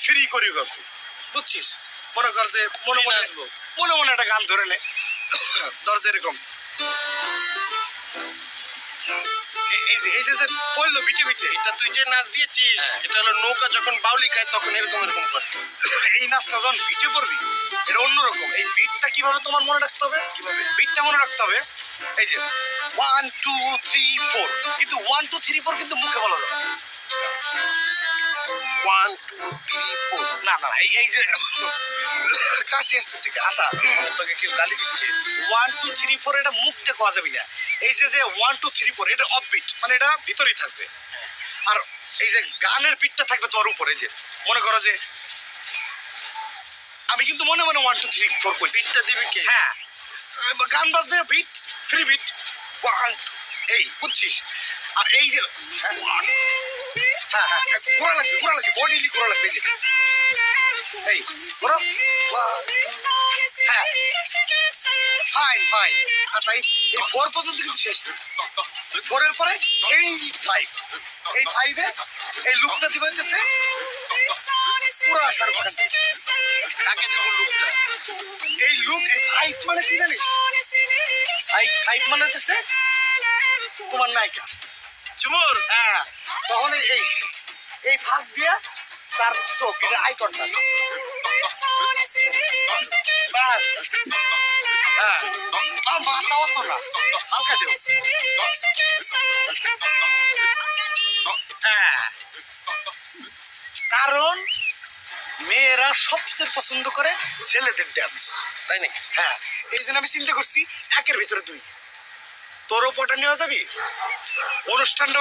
Free choreography, বুঝছিস? মনে কর যে মনে মনে আসবো, মনে মনে একটা গান ধরে নে, ধর যেরকম এই যে বললো বিটে বিটে, এটা তুই যে নাচ দিয়েছিস এটা হলো নৌকা যখন বাউলি খায় তখন এরকম এরকম করে। এই নাচটা যখন বিটে করবি এটা অন্যরকম। এই বিটটা কিভাবে তোমার মনে রাখতে হবে, কিভাবে বিটটা মনে রাখতে হবে, এই যে 1 2 3 4, কিন্তু 1 2 3 4 কিন্তু মুখে বলা যাবে 1 2 3 4। না না, এই যে কাশি আসতেছে। আচ্ছা, তোকে কেউ গালি দিচ্ছে? 1 2 3 4 এটা মুখ দিয়ে কোয়া যাবে না। এই যে 1 2 3 4 এটা অফ বিট, মানে এটা ভিতরেই থাকবে। আর এই যে গানের বিটটা থাকবে তোমার উপরে। যে মনে করো যে আমি কিন্তু মনে মনে 1 2 3 4 কইছি, বিটটা দিবি কে? হ্যাঁ গান বাজবে, বিট ফ্রি বিট 1 এই, বুঝছিস? আর এই যে হ্যাঁ হ্যাঁ ঘোরা লাগবে, ঘোরা লাগবে, বডিলি ঘোরা লাগবে। এই যে এই ঘোরা, হ্যাঁ ফাইন ফাইন। আচ্ছা এই 4 পর্যন্ত কিন্তু শেষ। 4 এর পরে এই 5, এই 5 এ এই লুকটা দিবে হচ্ছে পুরো আসার কথা। কাকে দেবো লুকটা? এই লুক, এই 5 মানে কি জানিস? 5 মানে হচ্ছে তোমার নায়িকা চুমুর। হ্যাঁ, তখন এই ফাঁক দিয়া তার চোখ, এটা আই কন্টাক্ট। বাস, হ্যাঁ মাথা অত না, হালকা দেও। হ্যাঁ, কারণ মেয়েরা সবচেয়ে পছন্দ করে ছেলেদের ড্যান্স, তাই নাকি? হ্যাঁ। এই জন্য আমি চিন্তা করছি 1 এর ভিতরে 2, তোরও পটা নেওয়া যাবি, অনুষ্ঠানটা